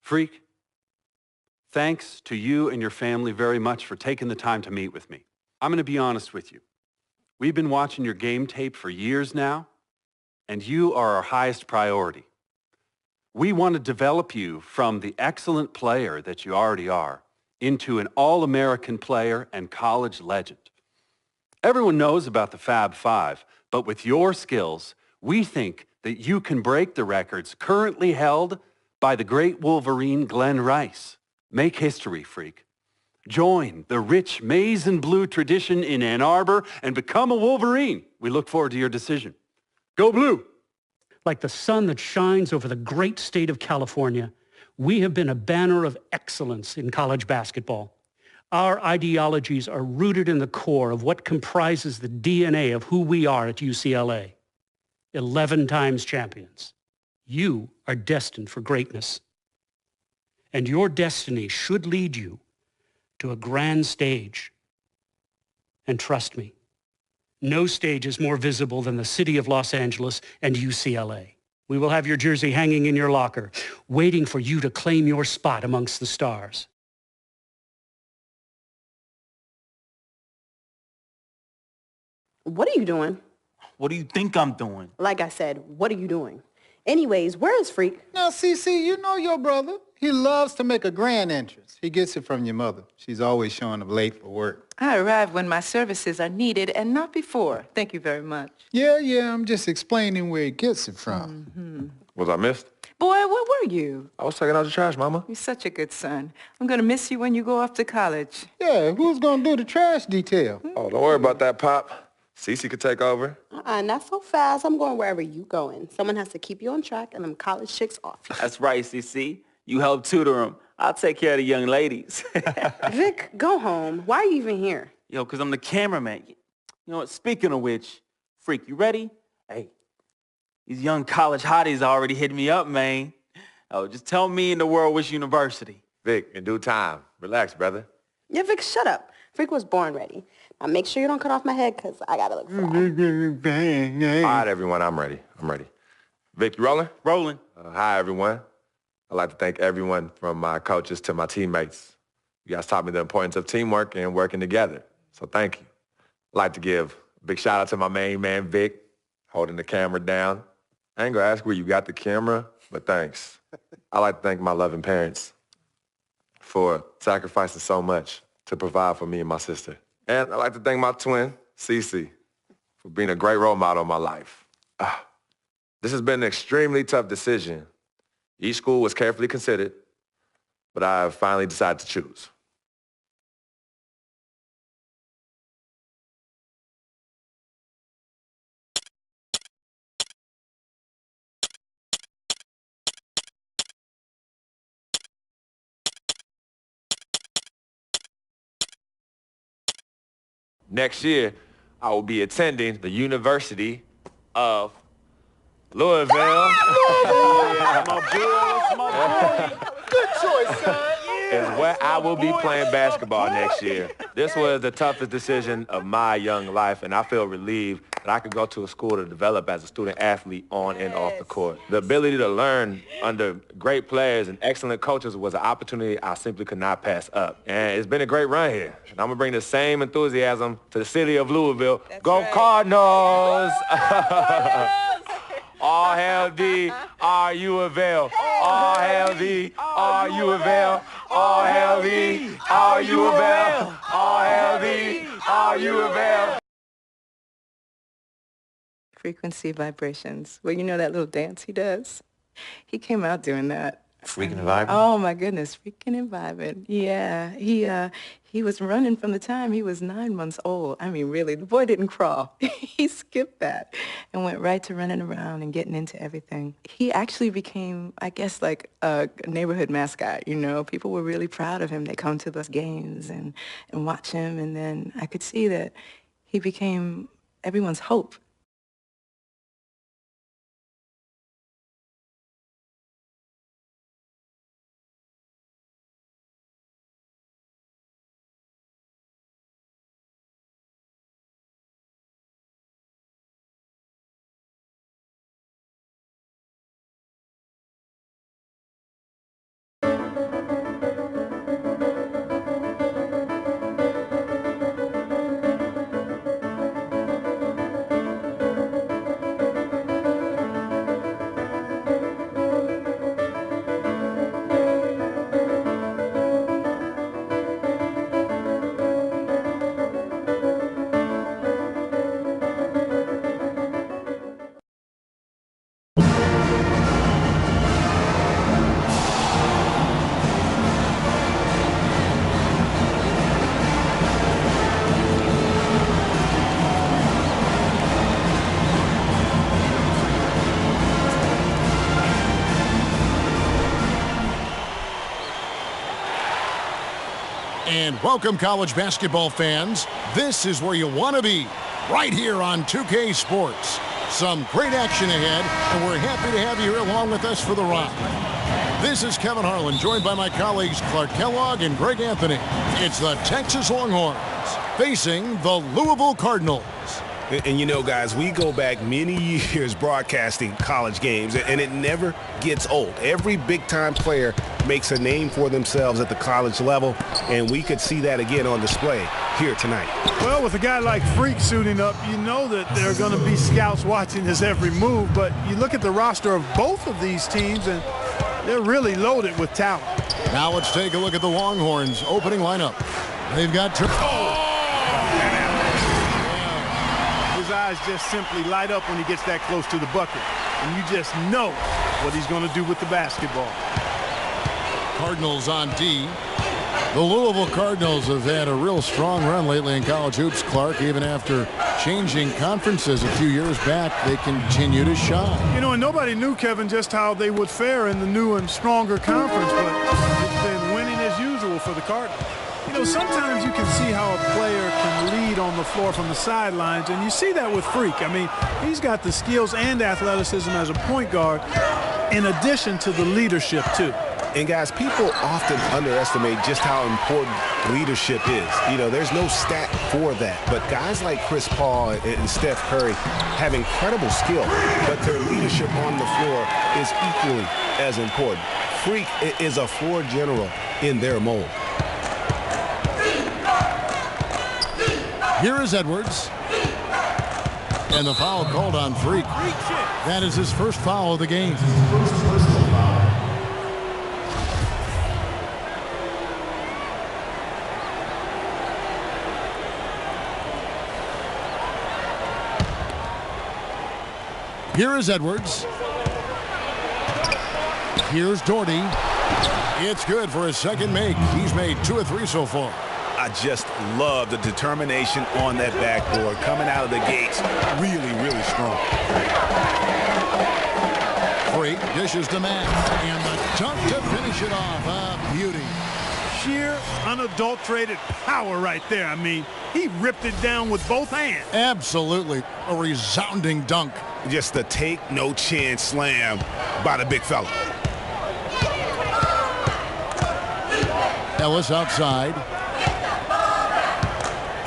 Freak, thanks to you and your family very much for taking the time to meet with me. I'm going to be honest with you. We've been watching your game tape for years now, and you are our highest priority. We want to develop you from the excellent player that you already are into an all-American player and college legend. Everyone knows about the Fab Five, but with your skills, we think that you can break the records currently held by the great Wolverine Glenn Rice. Make history, Freak. Join the rich maize and blue tradition in Ann Arbor and become a Wolverine. We look forward to your decision. Go Blue! Like the sun that shines over the great state of California, we have been a banner of excellence in college basketball. Our ideologies are rooted in the core of what comprises the DNA of who we are at UCLA. 11 times champions. You are destined for greatness. And your destiny should lead you to a grand stage. And trust me, no stage is more visible than the city of Los Angeles and UCLA. We will have your jersey hanging in your locker, waiting for you to claim your spot amongst the stars. What are you doing? What do you think I'm doing? Like I said, what are you doing? Anyways, where is Freak? Now, CC, you know your brother. He loves to make a grand entrance. He gets it from your mother. She's always showing up late for work. I arrive when my services are needed and not before. Thank you very much. Yeah, I'm just explaining where he gets it from. Mm-hmm. Was I missed? Boy, where were you? I was taking out the trash, Mama. You're such a good son. I'm going to miss you when you go off to college. Yeah, who's going to do the trash detail? Oh, don't worry about that, Pop. Cece could take over. Not so fast. I'm going wherever you going. Someone has to keep you on track and them college chicks off. That's right, CC. You help tutor them. I'll take care of the young ladies. Vic, go home. Why are you even here? Yo, because I'm the cameraman. You know what? Speaking of which, Freak, you ready? Hey, these young college hotties already hit me up, man. Oh, just tell me in the world which university. Vic, in due time. Relax, brother. Yeah, Vic, shut up. Freak was born ready. Now make sure you don't cut off my head because I got to look fly. All right, everyone, I'm ready. Vic, you rolling? Rolling. Hi, everyone. I'd like to thank everyone from my coaches to my teammates. You guys taught me the importance of teamwork and working together, so thank you. I'd like to give a big shout out to my main man, Vic, holding the camera down. I ain't gonna ask where you got the camera, but thanks. I'd like to thank my loving parents for sacrificing so much to provide for me and my sister. And I'd like to thank my twin, Cece, for being a great role model in my life. This has been an extremely tough decision. Each school was carefully considered, but I have finally decided to choose. Next year, I will be attending the University of Louisville. Good choice, son. Is where I will be playing basketball next year. This was the toughest decision of my young life, and I feel relieved that I could go to a school to develop as a student athlete on and off the court. The ability to learn under great players and excellent coaches was an opportunity I simply could not pass up. And it's been a great run here. And I'm gonna bring the same enthusiasm to the city of Louisville. That's Go right. Cardinals! All hail thee, are you avail? All hail thee, are you avail? All hail thee, are you avail? All hail thee, are you avail? Frequency vibrations. Well, you know that little dance he does? He came out doing that. Freaking and vibing? Oh, my goodness. Freaking and vibing. Yeah. He was running from the time he was 9 months old. I mean, really, the boy didn't crawl. He skipped that and went right to running around and getting into everything. He actually became, I guess, like a neighborhood mascot, you know. People were really proud of him. They come to the games and watch him. And then I could see that he became everyone's hope. And welcome, college basketball fans. This is where you want to be, right here on 2K Sports. Some great action ahead, and we're happy to have you here along with us for the ride. This is Kevin Harlan, joined by my colleagues Clark Kellogg and Greg Anthony. It's the Texas Longhorns facing the Louisville Cardinals. And you know, guys, we go back many years broadcasting college games, and it never gets old. Every big-time player makes a name for themselves at the college level, and we could see that again on display here tonight. Well, with a guy like Freak suiting up, you know that there are going to be scouts watching his every move, but you look at the roster of both of these teams, and they're really loaded with talent. Now let's take a look at the Longhorns' opening lineup. They've got... His eyes just simply light up when he gets that close to the bucket. And you just know what he's going to do with the basketball. Cardinals on D. The Louisville Cardinals have had a real strong run lately in college hoops, Clark. Even after changing conferences a few years back, they continue to shine. You know, and nobody knew, Kevin, just how they would fare in the new and stronger conference, but it's been winning as usual for the Cardinals. You know, sometimes you can see how a player can lead on the floor from the sidelines, and you see that with Freak. I mean, he's got the skills and athleticism as a point guard in addition to the leadership, too. And, guys, people often underestimate just how important leadership is. You know, there's no stat for that. But guys like Chris Paul and Steph Curry have incredible skill, but their leadership on the floor is equally as important. Freak is a floor general in their mold. Here is Edwards. And the foul called on Freak. That is his first foul of the game. Here is Edwards. Here's Doherty. It's good for his second make. He's made 2 of 3 so far. I just love the determination on that backboard, coming out of the gates really, really strong. Freak dishes to Matt, and the dunk to finish it off. A beauty. Sheer, unadulterated power right there. I mean, he ripped it down with both hands. Absolutely. A resounding dunk. Just the take no chance slam by the big fella. Ellis outside.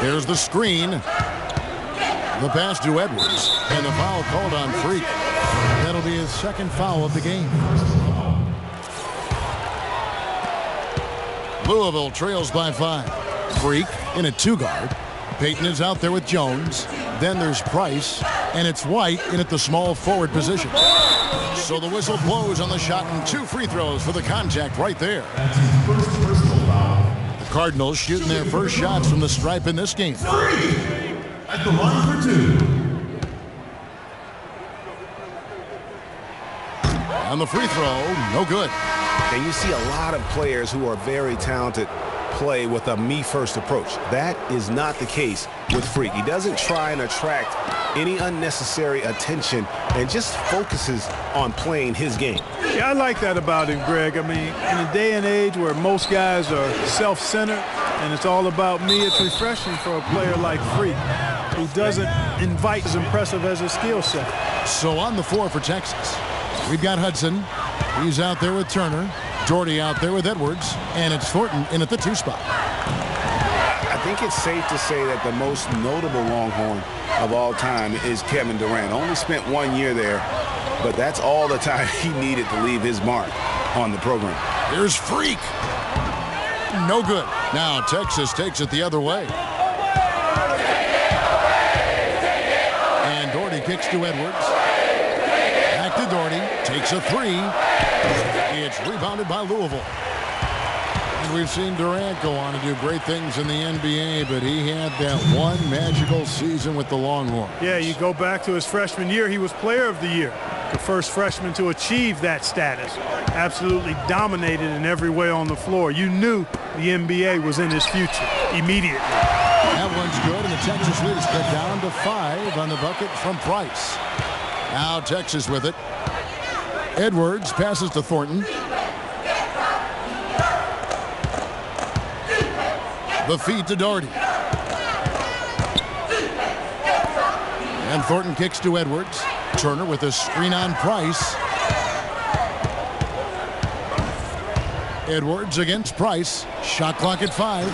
There's the screen. The pass to Edwards. And the foul called on Freak. That'll be his second foul of the game. Louisville trails by 5. Freak in a 2-guard. Payton is out there with Jones. Then there's Price. And it's White in at the small forward position. So the whistle blows on the shot and 2 free throws for the contact right there. Cardinals shooting their first shots from the stripe in this game. At the line for 2. On the free throw, no good. And you see a lot of players who are very talented play with a me-first approach. That is not the case with Freak. He doesn't try and attract any unnecessary attention and just focuses on playing his game. Yeah, I like that about him, Greg. I mean, in a day and age where most guys are self-centered and it's all about me, it's refreshing for a player like Freak, who doesn't invite as impressive as his skill set. So on the floor for Texas, we've got Hudson. He's out there with Turner. Doherty out there with Edwards. And it's Thornton in at the 2 spot. I think it's safe to say that the most notable Longhorn of all time is Kevin Durant. Only spent 1 year there, but that's all the time he needed to leave his mark on the program. Here's Freak. No good. Now Texas takes it the other way. And Doherty kicks to Edwards. Back to Doherty. Takes a 3. It's rebounded by Louisville. And we've seen Durant go on to do great things in the NBA, but he had that one magical season with the Longhorns. Yeah, you go back to his freshman year, he was player of the year. The first freshman to achieve that status. Absolutely dominated in every way on the floor. You knew the NBA was in his future immediately. That one's good, and the Texas lead is cut down to 5 on the bucket from Price. Now Texas with it. Edwards passes to Thornton. The feed to Doherty. And Thornton kicks to Edwards. Turner with a screen on Price. Edwards against Price. Shot clock at 5.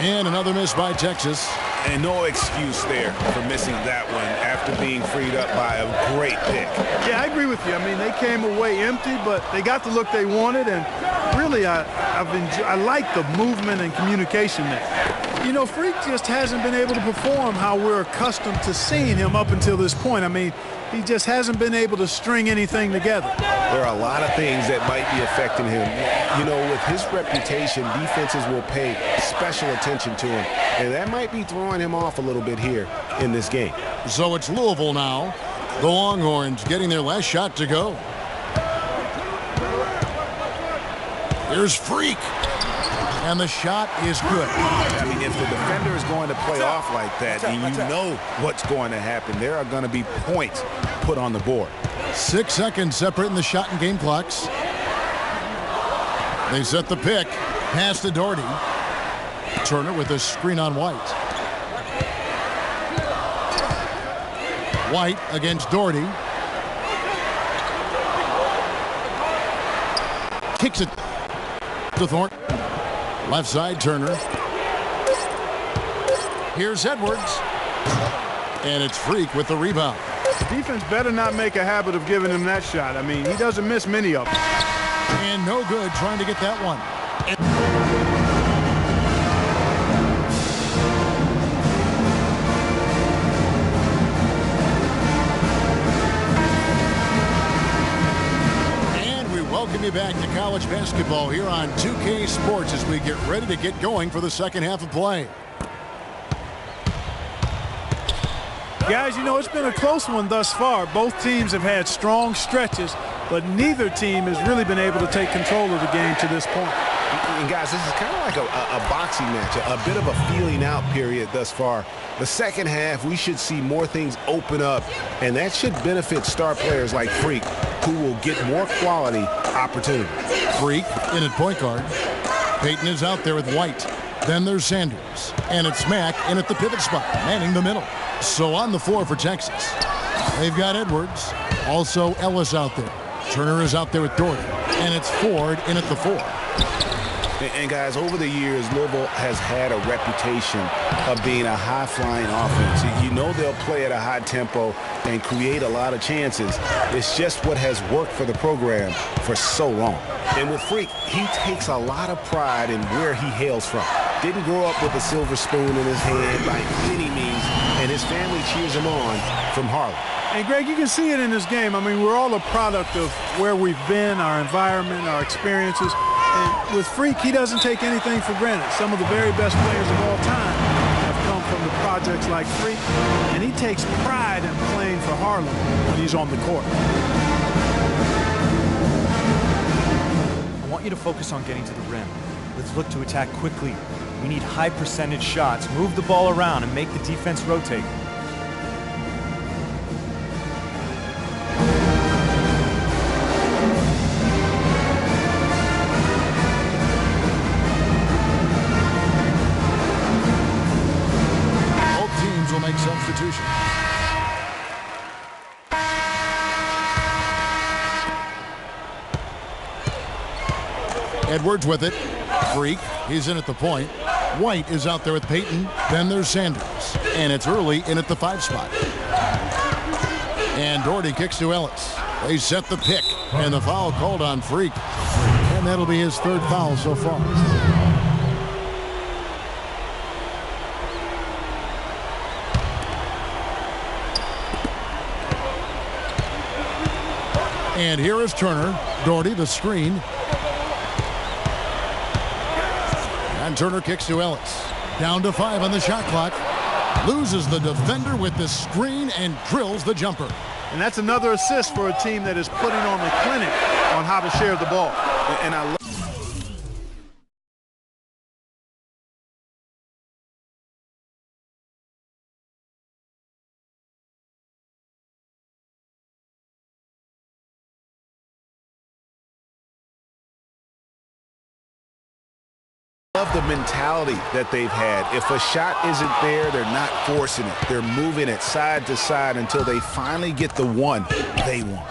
And another miss by Texas. And no excuse there for missing that one after being freed up by a great pick. Yeah, I agree with you. I mean, they came away empty, but they got the look they wanted, and really, I like the movement and communication there. You know, Freak just hasn't been able to perform how we're accustomed to seeing him up until this point. I mean, he just hasn't been able to string anything together. There are a lot of things that might be affecting him. You know, with his reputation, defenses will pay special attention to him, and that might be throwing him off a little bit here in this game. So it's Louisville now. The Longhorns getting their last shot to go. Here's Freak. And the shot is good. I mean, if the defender is going to play off like that, and you know what's going to happen, there are going to be points put on the board. 6 seconds separating the shot and game clocks. They set the pick. Pass to Doherty. Turner with a screen on White. White against Doherty. Kicks it to Thornton. Left side, Turner. Here's Edwards. And it's Freak with the rebound. The defense better not make a habit of giving him that shot. I mean, he doesn't miss many of them. And no good trying to get that one. Welcome you back to college basketball here on 2K Sports as we get ready to get going for the second half of play. Guys, you know, it's been a close one thus far. Both teams have had strong stretches, but neither team has really been able to take control of the game to this point. And guys, this is kind of like a boxing match, a bit of a feeling out period thus far. The second half, we should see more things open up, and that should benefit star players like Freak, who will get more quality opportunity. Freak in at point guard. Payton is out there with White. Then there's Sanders. And it's Mack in at the pivot spot, manning the middle. So on the floor for Texas, they've got Edwards. Also Ellis out there. Turner is out there with Doherty. And it's Ford in at the 4. And guys, over the years, Louisville has had a reputation of being a high-flying offense. You know they'll play at a high tempo and create a lot of chances. It's just what has worked for the program for so long. And with Freak, he takes a lot of pride in where he hails from. Didn't grow up with a silver spoon in his hand by any means, and his family cheers him on from Harlem. And Greg, you can see it in this game. I mean, we're all a product of where we've been, our environment, our experiences. And with Freak, he doesn't take anything for granted. Some of the very best players of all time have come from the projects like Freak, and he takes pride in playing for Harlem when he's on the court. I want you to focus on getting to the rim. Let's look to attack quickly. We need high percentage shots. Move the ball around and make the defense rotate. Make substitution. Edwards with it. Freak. He's in at the point. White is out there with Payton. Then there's Sanders. And it's early in at the 5 spot. And Doherty kicks to Ellis. They set the pick. And the foul called on Freak. And that'll be his 3rd foul so far. And here is Turner. Doherty, the screen. And Turner kicks to Ellis. Down to 5 on the shot clock. Loses the defender with the screen and drills the jumper. And that's another assist for a team that is putting on a clinic on how to share the ball. And I love love the mentality that they've had. If a shot isn't there, they're not forcing it. They're moving it side to side until they finally get the one they want.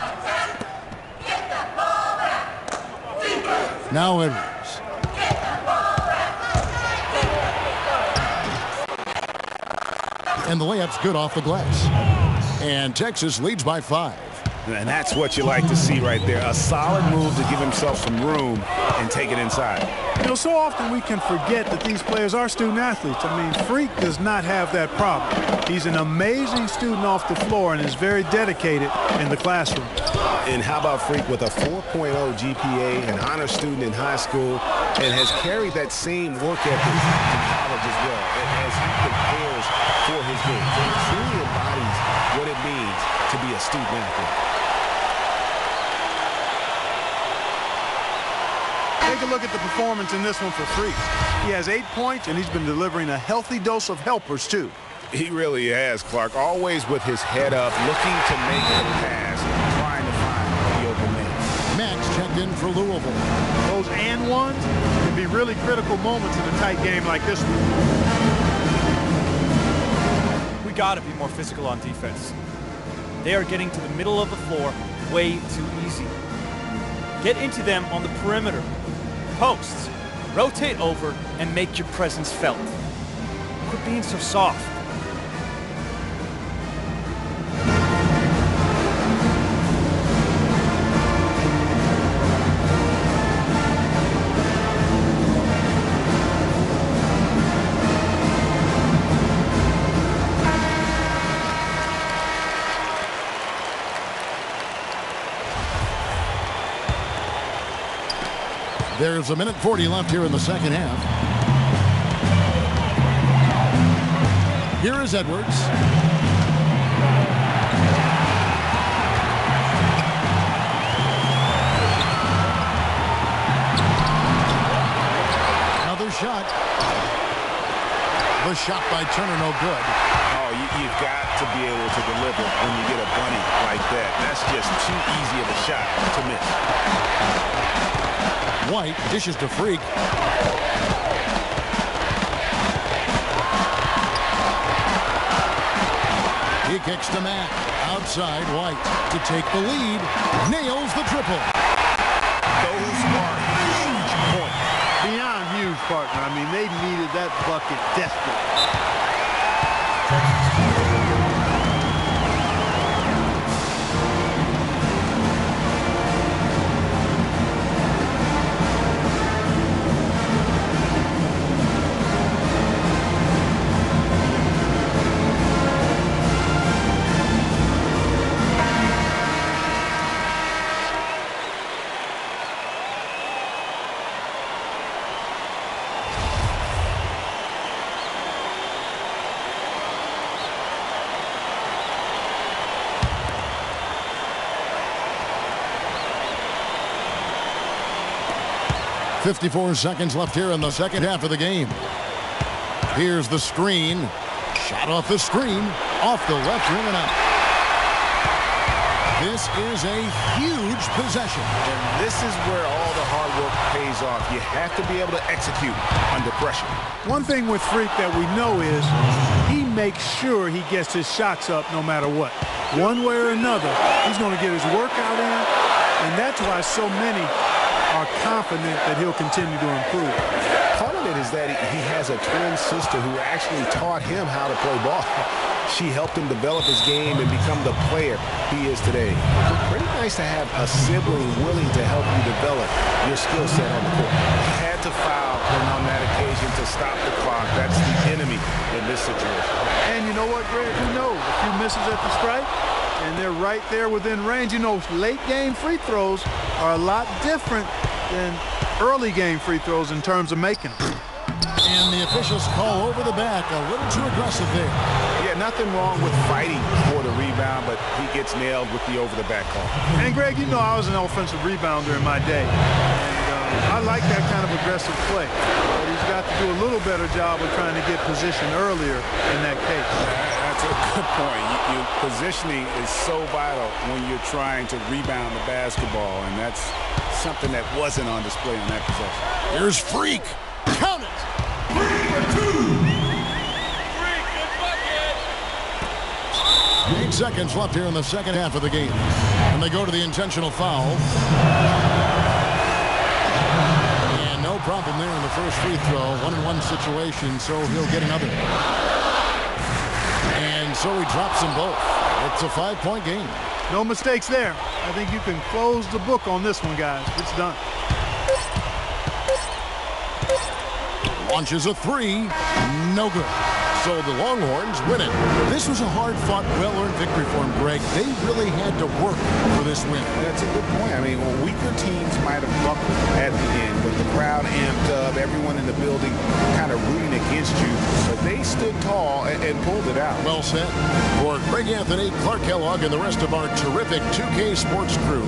Now Edwards. And the layup's good off the glass. And Texas leads by 5. And that's what you like to see right there. A solid move to give himself some room and take it inside. You know, so often we can forget that these players are student athletes. I mean, Freak does not have that problem. He's an amazing student off the floor and is very dedicated in the classroom. And how about Freak with a 4.0 GPA, an honor student in high school, and has carried that same work ethic to college as well as he prepares for his game. He truly embodies what it means to be a student athlete. Take a look at the performance in this one for Freak. He has 8 points, and he's been delivering a healthy dose of helpers, too. He really has, Clark. Always with his head up, looking to make the pass, trying to find the open man. Max checked in for Louisville. Those and ones can be really critical moments in a tight game like this one. We got to be more physical on defense. They are getting to the middle of the floor way too easy. Get into them on the perimeter. Posts. Rotate over and make your presence felt. Quit being so soft. There's a minute 40 left here in the second half. Here is Edwards. Another shot. The shot by Turner, no good. Oh, you've got to be able to deliver when you get a bunny like that. That's just too easy of a shot to miss. White dishes to Freak. He kicks to Matt. Outside, White to take the lead. Nails the triple. Those are huge points. Beyond huge, partner. I mean, they needed that bucket desperately. .54 seconds left here in the second half of the game. Here's the screen. Shot off the screen. Off the left rim and out. This is a huge possession. And this is where all the hard work pays off. You have to be able to execute under pressure. One thing with Freak that we know is he makes sure he gets his shots up no matter what. One way or another, he's going to get his workout in, and that's why so many are confident that he'll continue to improve. Part of it is that he has a twin sister who actually taught him how to play ball. She helped him develop his game and become the player he is today. It's pretty nice to have a sibling willing to help you develop your skill set on the court. Had to foul on that occasion to stop the clock. That's the enemy in this situation. And you know what, Greg? Who knows? A few misses at the stripe, and they're right there within range. You know, late game free throws are a lot different than early game free throws in terms of making them. And the officials call over the back. A little too aggressive there. Yeah, nothing wrong with fighting for the rebound, but he gets nailed with the over-the-back call. And, Greg, you know I was an offensive rebounder in my day. And I like that kind of aggressive play. But he's got to do a little better job of trying to get position earlier in that case. That's a good point. Positioning is so vital when you're trying to rebound the basketball, and that's something that wasn't on display on that possession. Here's Freak. Count it. seconds left here in the second half of the game. And they go to the intentional foul. And no problem there in the first free throw. 1-on-1 situation, so he'll get another. And so he drops them both. It's a 5-point game. No mistakes there. I think you can close the book on this one, guys. It's done. Launches a three. No good. So the Longhorns win it. This was a hard-fought, well-earned victory for them, Greg. They really had to work for this win. That's a good point. I mean, weaker teams might have buckled at the end, but the crowd amped up, everyone in the building kind of rooting against you. But they stood tall and pulled it out. Well said. For Greg Anthony, Clark Kellogg, and the rest of our terrific 2K Sports crew.